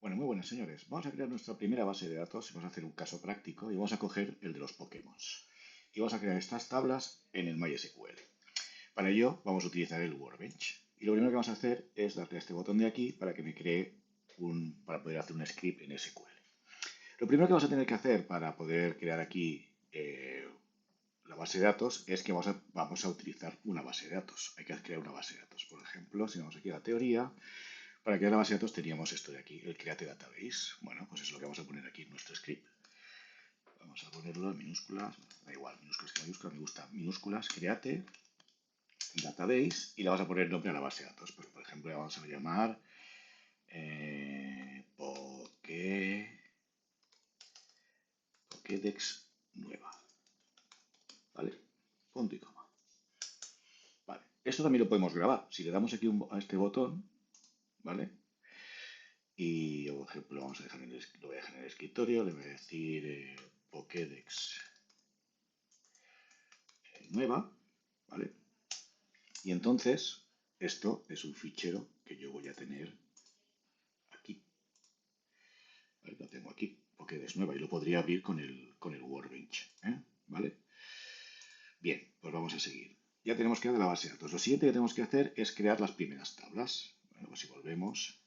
Bueno, muy buenas señores. Vamos a crear nuestra primera base de datos. Vamos a hacer un caso práctico y vamos a coger el de los Pokémon. Y vamos a crear estas tablas en el MySQL. Para ello vamos a utilizar el Workbench. Y lo primero que vamos a hacer es darle a este botón de aquí para que me cree para poder hacer un script en SQL. Lo primero que vamos a tener que hacer para poder crear aquí la base de datos es que vamos a utilizar una base de datos. Hay que crear una base de datos. Por ejemplo, si vamos aquí a la teoría, para crear la base de datos teníamos esto de aquí, el create database. Bueno, pues eso es lo que vamos a poner aquí en nuestro script. Vamos a ponerlo en minúsculas, da igual, minúsculas que mayúsculas, me gusta minúsculas, create database y le vamos a poner nombre a la base de datos. Pues, por ejemplo, le vamos a llamar Pokédex nueva. ¿Vale? Punto y coma. Vale, esto también lo podemos grabar. Si le damos aquí a este botón, ¿vale? Y, por ejemplo, vamos a dejar lo voy a dejar en el escritorio, le voy a decir Pokédex nueva, ¿vale? Y entonces, esto es un fichero que yo voy a tener aquí. ¿Vale? Lo tengo aquí, Pokédex nueva, y lo podría abrir con el Workbench, ¿vale? Bien, pues vamos a seguir. Ya tenemos creada la base de datos. Lo siguiente que tenemos que hacer es crear las primeras tablas. Bueno, pues si volvemos,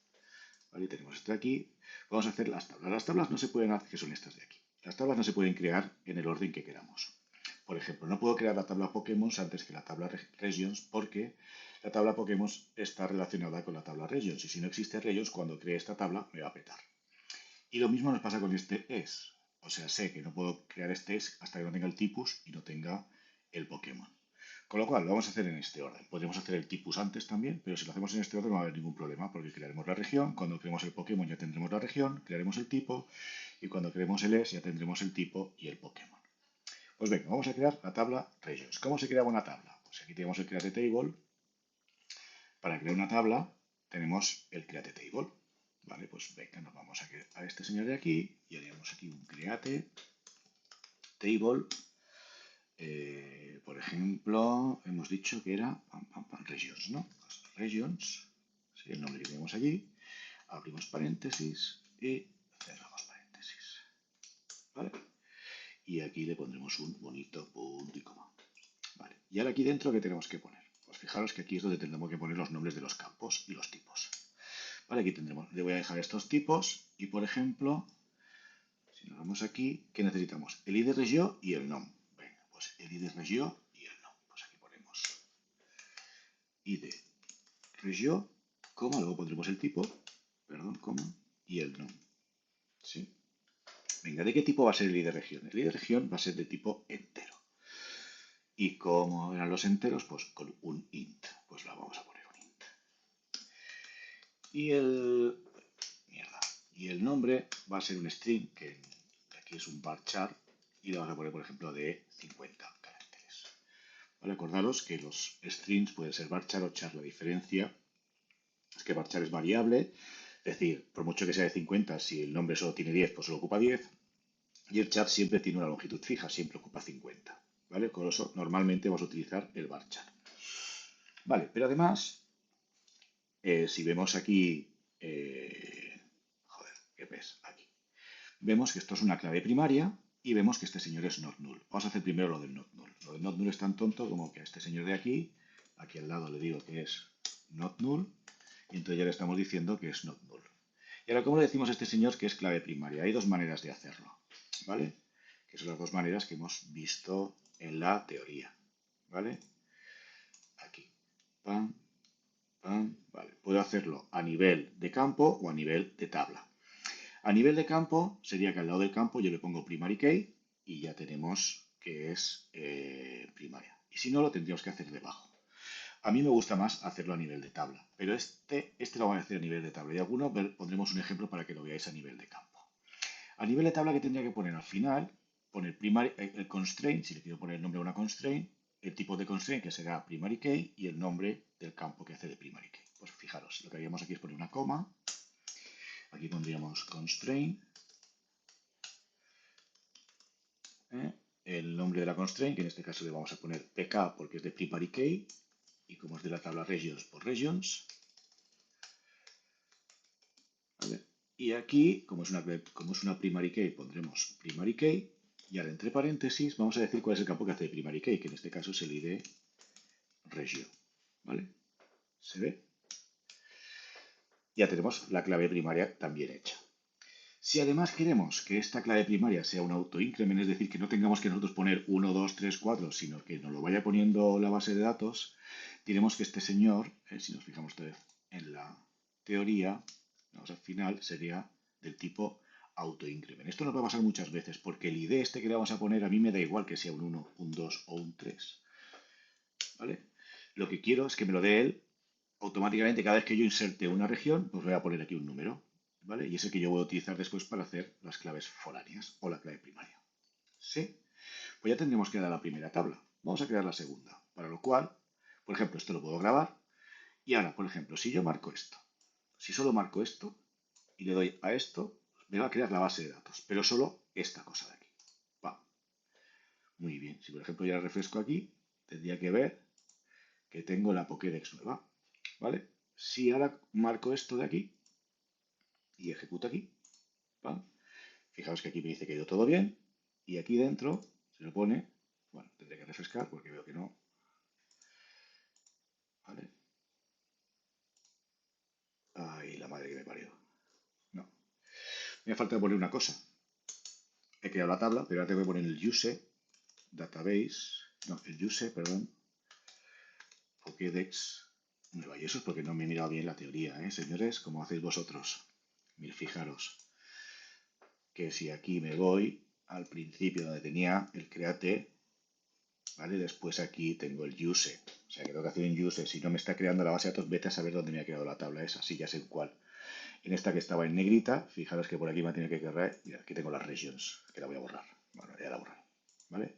¿vale? Tenemos esto aquí. Vamos a hacer las tablas. Las tablas no se pueden hacer, que son estas de aquí. Las tablas no se pueden crear en el orden que queramos. Por ejemplo, no puedo crear la tabla Pokémon antes que la tabla Regions porque la tabla Pokémon está relacionada con la tabla Regions. Y si no existe Regions, cuando cree esta tabla me va a petar. Y lo mismo nos pasa con este es. O sea, sé que no puedo crear este es hasta que no tenga el tipus y no tenga el Pokémon. Con lo cual, lo vamos a hacer en este orden. Podríamos hacer el tipus antes también, pero si lo hacemos en este orden no va a haber ningún problema, porque crearemos la región, cuando creemos el Pokémon ya tendremos la región, crearemos el tipo, y cuando creemos el es ya tendremos el tipo y el Pokémon. Pues venga, vamos a crear la tabla Regions. ¿Cómo se crea una tabla? Pues aquí tenemos el Create Table. Para crear una tabla tenemos el Create Table. Vale, pues venga, nos vamos a este señor de aquí y haríamos aquí un Create Table. Por ejemplo, hemos dicho que era Regions, ¿no? Pues regions, sería el nombre que tenemos allí. Abrimos paréntesis y cerramos paréntesis. ¿Vale? Y aquí le pondremos un bonito punto y coma. Vale. Y ahora aquí dentro, ¿qué tenemos que poner? Pues fijaros que aquí es donde tendremos que poner los nombres de los campos y los tipos. Vale, aquí tendremos, le voy a dejar estos tipos y, por ejemplo, si nos vamos aquí, ¿qué necesitamos? El ID regió y el nom. Venga, pues el ID regió y el nom. Pues aquí ponemos ID regió, coma, luego pondremos el tipo, perdón, coma, y el nom. ¿Sí? Venga, ¿de qué tipo va a ser el ID región? El ID región va a ser de tipo entero. ¿Y cómo eran los enteros? Pues con un int. Pues la vamos a poner un int. Y el... Mierda. Y el nombre va a ser un string, que aquí es un varchar, y le vamos a poner, por ejemplo, de 50 caracteres. Vale, acordaros que los strings pueden ser varchar o char. La diferencia es que varchar es variable, es decir, por mucho que sea de 50, si el nombre solo tiene 10, pues solo ocupa 10. Y el char siempre tiene una longitud fija, siempre ocupa 50. ¿Vale? Con eso normalmente vamos a utilizar el varchar. Vale, pero además, si vemos aquí, joder, ¿qué ves? Aquí. Vemos que esto es una clave primaria y vemos que este señor es not null. Vamos a hacer primero lo del not null. Lo del not null es tan tonto como que a este señor de aquí al lado le digo que es not null, y entonces ya le estamos diciendo que es not null. Y ahora, ¿cómo le decimos a este señor que es clave primaria? Hay dos maneras de hacerlo, ¿vale? Que son las dos maneras que hemos visto en la teoría, ¿vale? Aquí. Pam, pam, vale. Puedo hacerlo a nivel de campo o a nivel de tabla. A nivel de campo, sería que al lado del campo yo le pongo primary key y ya tenemos que es primaria. Y si no, lo tendríamos que hacer debajo. A mí me gusta más hacerlo a nivel de tabla, pero este lo vamos a hacer a nivel de tabla. Y alguno pondremos un ejemplo para que lo veáis a nivel de campo. A nivel de tabla, que tendría que poner al final, poner el constraint, si le quiero poner el nombre a una constraint, el tipo de constraint que será primary key y el nombre del campo que hace de primary key. Pues fijaros, lo que haríamos aquí es poner una coma. Aquí pondríamos constraint. El nombre de la constraint, que en este caso le vamos a poner pk porque es de primary key, y como es de la tabla regions, por regions. ¿Vale? Y aquí, como es una primary key, pondremos primary key. Y ahora, entre paréntesis, vamos a decir cuál es el campo que hace primary key, que en este caso es el ID regio. ¿Vale? ¿Se ve? Ya tenemos la clave primaria también hecha. Si además queremos que esta clave primaria sea un autoincrement, es decir, que no tengamos que nosotros poner 1, 2, 3, 4, sino que nos lo vaya poniendo la base de datos, diremos que este señor, si nos fijamos otra vez en la teoría, vamos al final, sería del tipo autoincrement. Esto nos va a pasar muchas veces, porque el ID este que le vamos a poner a mí me da igual que sea un 1, un 2 o un 3. ¿Vale? Lo que quiero es que me lo dé él automáticamente. Cada vez que yo inserte una región, pues voy a poner aquí un número, ¿vale? Y ese que yo voy a utilizar después para hacer las claves foráneas o la clave primaria. ¿Sí? Pues ya tendremos que dar la primera tabla. Vamos a crear la segunda, para lo cual, por ejemplo, esto lo puedo grabar. Y ahora, por ejemplo, si yo marco esto, si solo marco esto y le doy a esto, me va a crear la base de datos, pero solo esta cosa de aquí. Va. Muy bien. Si por ejemplo ya refresco aquí, tendría que ver que tengo la Pokédex nueva. ¿Vale? Si ahora marco esto de aquí y ejecuto aquí, ¿vale? Fijaos que aquí me dice que ha ido todo bien y aquí dentro se lo pone, bueno, tendré que refrescar porque veo que no, ¿vale? Ay, la madre que me parió. No. Me falta poner una cosa. He creado la tabla, pero ahora tengo que poner el use, database, no, el use, perdón, Pokédex nueva. Y eso es porque no me he mirado bien la teoría, ¿eh, señores? Como hacéis vosotros. Mir, fijaros que si aquí me voy al principio donde tenía el create, ¿vale? Después aquí tengo el use. O sea que tengo que hacer un use. Si no me está creando la base de datos, vete a saber dónde me ha creado la tabla esa. Sí, ya sé cuál. En esta que estaba en negrita, fijaros que por aquí me ha tenido que cargar. Mira, aquí tengo las regions, que la voy a borrar. Bueno, ya la borraré. ¿Vale?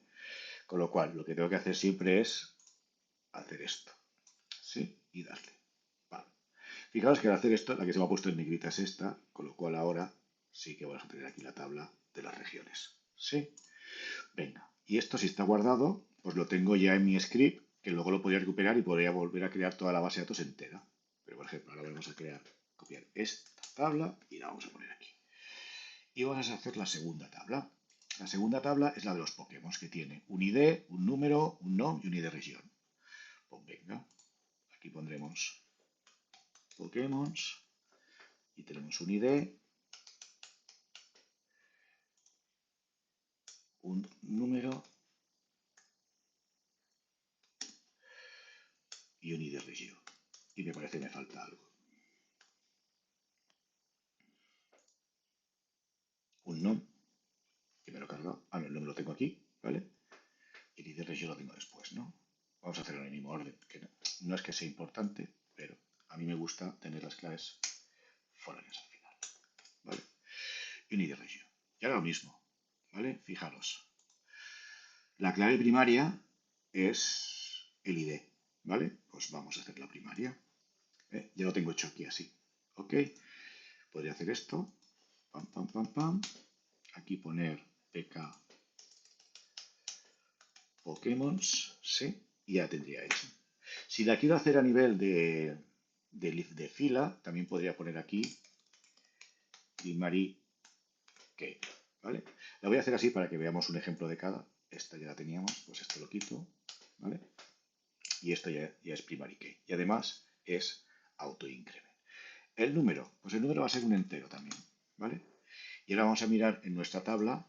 Con lo cual, lo que tengo que hacer siempre es hacer esto. ¿Sí? Y darle. Vale. Fijaros que al hacer esto, la que se me ha puesto en negrita es esta, con lo cual ahora sí que vamos a tener aquí la tabla de las regiones. ¿Sí? Venga. Y esto si está guardado, pues lo tengo ya en mi script, que luego lo podría recuperar y podría volver a crear toda la base de datos entera. Pero por ejemplo, ahora vamos a copiar esta tabla y la vamos a poner aquí. Y vamos a hacer la segunda tabla. La segunda tabla es la de los Pokémon, que tiene un ID, un número, un nom y un ID región. Pues venga, aquí pondremos Pokémon y tenemos un ID, un número y un ID región. Y me parece que me falta algo. Un nom, que me lo he cargado. Ah, no, el nom lo tengo aquí, ¿vale? Y el ID región lo tengo después, ¿no? Vamos a hacerlo en el mismo orden, que no es que sea importante, pero a mí me gusta tener las claves foráneas al final, ¿vale? Y un ID región. Y ahora lo mismo, ¿vale? Fijaros. La clave primaria es el ID, ¿vale? Pues vamos a hacer la primaria. Ya lo tengo hecho aquí así, ¿ok? Podría hacer esto, pam, pam, pam, pam. Aquí poner pk Pokémon, ¿sí? Y ya tendría eso. Si la quiero hacer a nivel de fila, también podría poner aquí primary key, ¿vale? La voy a hacer así para que veamos un ejemplo de cada. Esta ya la teníamos, pues esto lo quito, ¿vale? Y esto ya es primary key. Y además es autoincrement. El número, pues el número va a ser un entero también, ¿vale? Y ahora vamos a mirar en nuestra tabla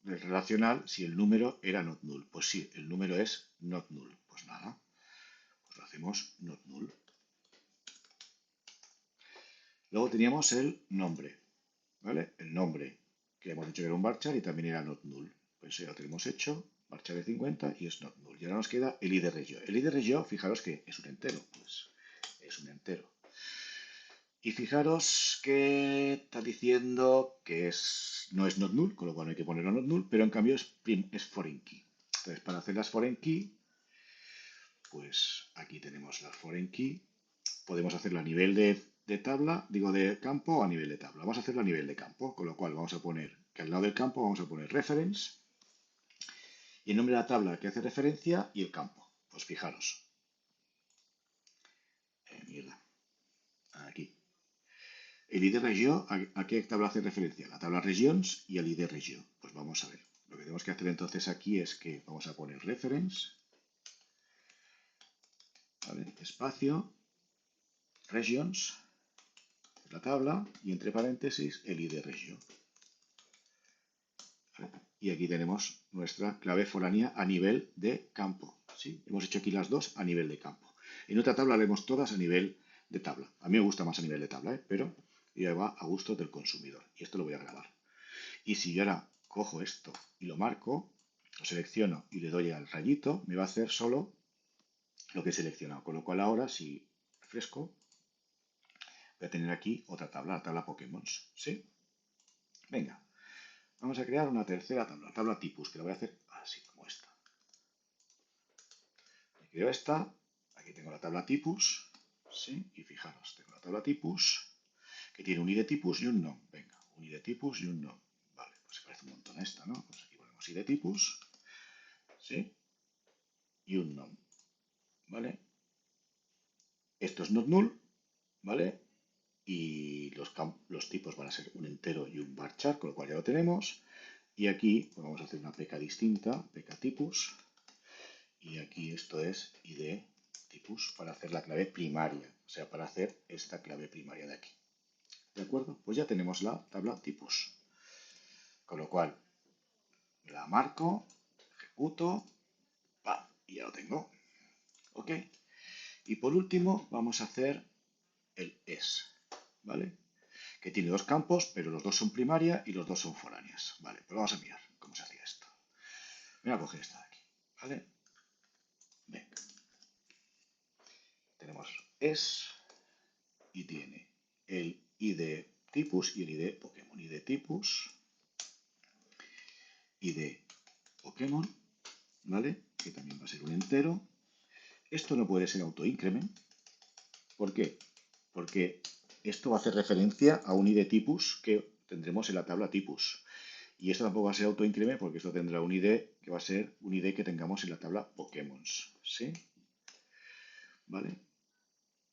del relacional si el número era not null. Pues sí, el número es not null. Pues nada, pues lo hacemos not null. Luego teníamos el nombre, ¿vale? El nombre, que hemos dicho que era un varchar y también era not null. Pues ya lo tenemos hecho, varchar de 50 y es not null. Y ahora nos queda el id regio. El id regio, fijaros que es un entero, pues es un entero. Y fijaros que está diciendo que no es not null, con lo cual no hay que ponerlo not null, pero en cambio es foreign key. Entonces, para hacer las foreign key, pues aquí tenemos las foreign key. Podemos hacerlo a nivel de tabla, digo de campo o a nivel de tabla. Vamos a hacerlo a nivel de campo, con lo cual vamos a poner que al lado del campo vamos a poner reference y el nombre de la tabla que hace referencia y el campo. Pues fijaros. Mierda. Aquí. El ID regió, ¿a qué tabla hace referencia? La tabla regions y el ID regió. Pues vamos a ver. Lo que tenemos que hacer entonces aquí es que vamos a poner reference, ¿vale? Espacio, regions, la tabla, y entre paréntesis el ID regió. Y aquí tenemos nuestra clave foránea a nivel de campo. ¿Sí? Hemos hecho aquí las dos a nivel de campo. En otra tabla haremos todas a nivel de tabla. A mí me gusta más a nivel de tabla, pero ya va a gusto del consumidor. Y esto lo voy a grabar. Y si yo ahora cojo esto y lo marco, lo selecciono y le doy al rayito, me va a hacer solo lo que he seleccionado. Con lo cual ahora, si refresco, voy a tener aquí otra tabla, la tabla Pokémon. ¿Sí? Venga. Vamos a crear una tercera tabla, la tabla tipus, que la voy a hacer así como esta. Me creo esta, aquí tengo la tabla tipus, ¿sí? Y fijaros, tengo la tabla tipus, que tiene un ID tipus y un nom. Venga, un ID tipus y un nom. Vale, pues se parece un montón a esta, ¿no? Pues aquí ponemos ID tipus, ¿sí? Y un nom, ¿vale? Esto es not null, ¿vale? Y los tipos van a ser un entero y un varchar, con lo cual ya lo tenemos. Y aquí pues vamos a hacer una PK distinta, PK tipus. Y aquí esto es ID tipus para hacer la clave primaria, o sea, para hacer esta clave primaria de aquí. ¿De acuerdo? Pues ya tenemos la tabla tipus. Con lo cual, la marco, ejecuto, ¡pam! Y ya lo tengo. ¿Ok? Y por último, vamos a hacer el es, ¿vale? Que tiene dos campos, pero los dos son primaria y los dos son foráneas. Vale, pues vamos a mirar cómo se hacía esto. Voy a coger esta de aquí, ¿vale? Venga. Tenemos es y tiene el ID tipus y el ID Pokémon. ID tipus, ID Pokémon, ¿vale? Que también va a ser un entero. Esto no puede ser autoincrement. ¿Por qué? Porque esto va a hacer referencia a un ID tipus que tendremos en la tabla tipus. Y esto tampoco va a ser autoincrement porque esto tendrá un ID que va a ser un ID que tengamos en la tabla Pokémon. ¿Sí? ¿Vale?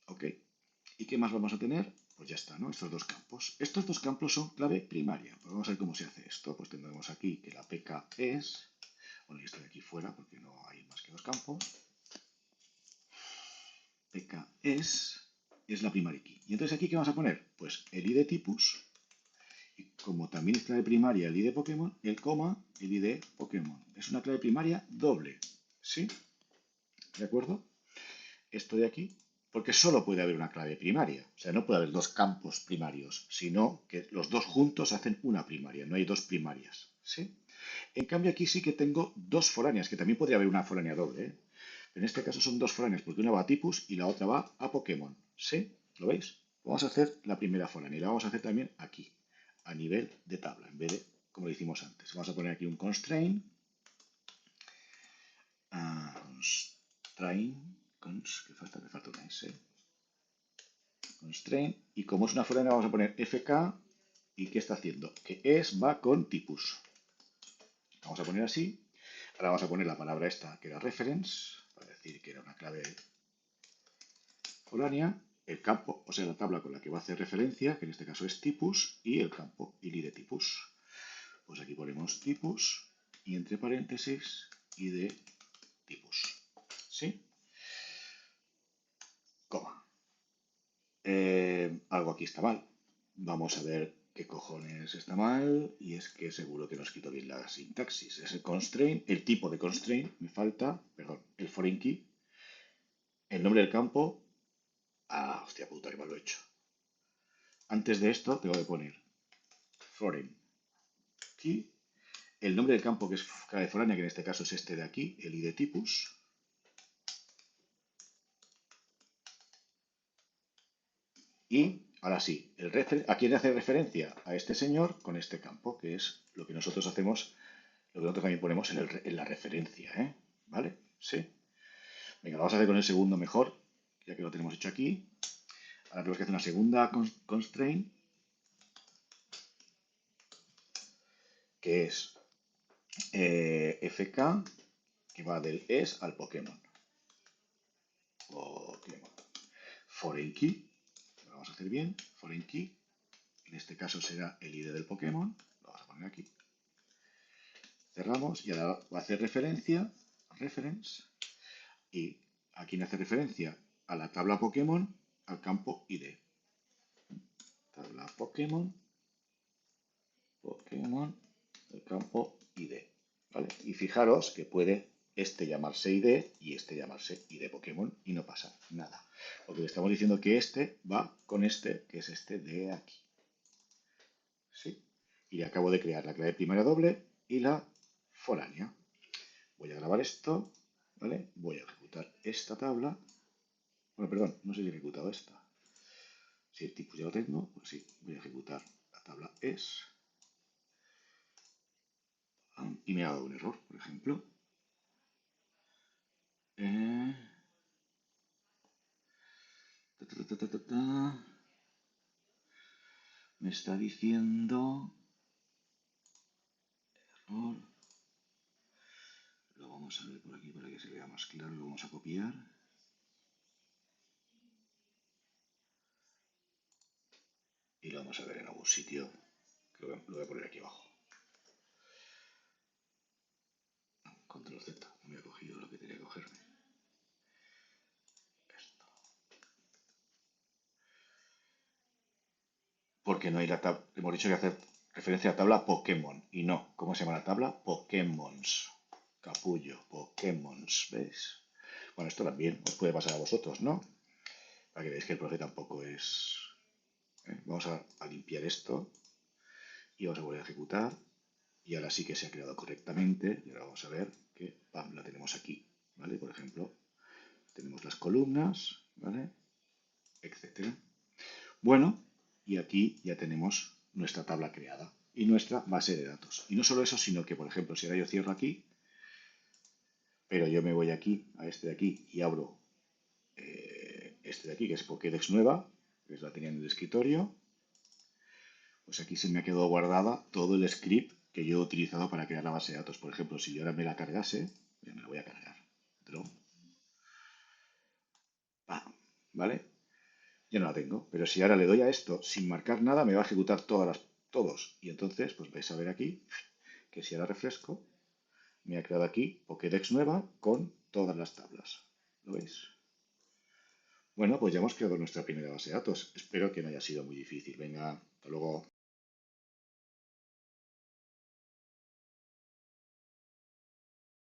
Ok. ¿Y qué más vamos a tener? Pues ya está, ¿no? Estos dos campos. Estos dos campos son clave primaria. Pues vamos a ver cómo se hace esto. Pues tendremos aquí que la PK es... Bueno, y esto de aquí fuera porque no hay más que dos campos. PK es la primary key. ¿Y entonces aquí qué vamos a poner? Pues el ID tipus. Y como también es clave primaria el ID Pokémon, el coma, el ID Pokémon. Es una clave primaria doble. ¿Sí? ¿De acuerdo? Esto de aquí, porque solo puede haber una clave primaria. O sea, no puede haber dos campos primarios, sino que los dos juntos hacen una primaria, no hay dos primarias. ¿Sí? En cambio, aquí sí que tengo dos foráneas, que también podría haber una foránea doble, ¿eh? Pero en este caso son dos foráneas, porque una va a tipus y la otra va a Pokémon. ¿Sí? ¿Lo veis? Vamos a hacer la primera foránea y la vamos a hacer también aquí, a nivel de tabla, en vez de como lo hicimos antes. Vamos a poner aquí un constraint. Constraint. Que falta? Me falta una S. Constraint. Y como es una foránea, vamos a poner FK. ¿Y qué está haciendo? Que es va con tipus. Vamos a poner así. Ahora vamos a poner la palabra esta, que era reference, para decir que era una clave foránea. El campo, o sea, la tabla con la que va a hacer referencia, que en este caso es tipus, y el campo, ID de tipus. Pues aquí ponemos tipus y entre paréntesis ID tipus. ¿Sí? Coma. Algo aquí está mal. Vamos a ver qué cojones está mal. Y es que seguro que no escrito bien la sintaxis. Es el constraint, el tipo de constraint. Me falta, perdón, el foreign key. El nombre del campo. Ah, hostia puta, que mal lo he hecho. Antes de esto tengo que poner foreign key. El nombre del campo que es clave foránea, que en este caso es este de aquí, el ID tipus. Y ahora sí, ¿a quién hace referencia? A este señor con este campo, que es lo que nosotros hacemos, lo que nosotros también ponemos en la referencia, ¿eh? ¿Vale? Sí. Venga, lo vamos a hacer con el segundo mejor, ya que lo tenemos hecho aquí. Ahora tenemos que hacer una segunda constraint, que es FK, que va del es al Pokémon. Pokémon. Foreign key, lo vamos a hacer bien, foreign key, En este caso será el ID del Pokémon. Lo vamos a poner aquí. Cerramos y ahora va a hacer referencia, reference, y aquí me hace referencia a la tabla Pokémon, al campo ID. Tabla Pokémon, el campo ID. ¿Vale? Y fijaros que puede este llamarse ID y este llamarse ID Pokémon y no pasa nada. Porque le estamos diciendo que este va con este, que es este de aquí. ¿Sí? Y le acabo de crear la clave primaria doble y la foránea. Voy a grabar esto, ¿vale? Voy a ejecutar esta tabla. Bueno, perdón, no sé si he ejecutado esta. Si el tipo ya lo tengo, pues sí, voy a ejecutar la tabla es. Y me ha dado un error, por ejemplo. Me está diciendo error. Lo vamos a ver por aquí para que se vea más claro. Lo vamos a copiar. Y lo vamos a ver en algún sitio. Que lo voy a poner aquí abajo. Control Z. No había cogido lo que tenía que cogerme. Esto. Porque no hay la tabla. Hemos dicho que hacer referencia a la tabla Pokémon. Y no. ¿Cómo se llama la tabla? Pokémons. Capullo. Pokémons. ¿Veis? Bueno, esto también os puede pasar a vosotros, ¿no? Para que veáis que el profe tampoco es... Vamos a limpiar esto. Y vamos a volver a ejecutar. Y ahora sí que se ha creado correctamente. Y ahora vamos a ver que ¡pam! La tenemos aquí. ¿Vale? Por ejemplo, tenemos las columnas, ¿vale? Etcétera. Bueno, y aquí ya tenemos nuestra tabla creada y nuestra base de datos. Y no solo eso, sino que, por ejemplo, si ahora yo cierro aquí, pero yo me voy aquí, a este de aquí, y abro este de aquí, que es Pokédex nueva, que la tenía en el escritorio, pues aquí se me ha quedado guardada todo el script que yo he utilizado para crear la base de datos. Por ejemplo, si yo ahora me la cargase, me la voy a cargar. Draw. ¿Vale? Ya no la tengo. Pero si ahora le doy a esto sin marcar nada, me va a ejecutar todos. Y entonces, pues vais a ver aquí que si ahora refresco, me ha creado aquí Pokédex nueva con todas las tablas. ¿Lo veis? Bueno, pues ya hemos creado nuestra primera base de datos. Espero que no haya sido muy difícil. Venga, hasta luego.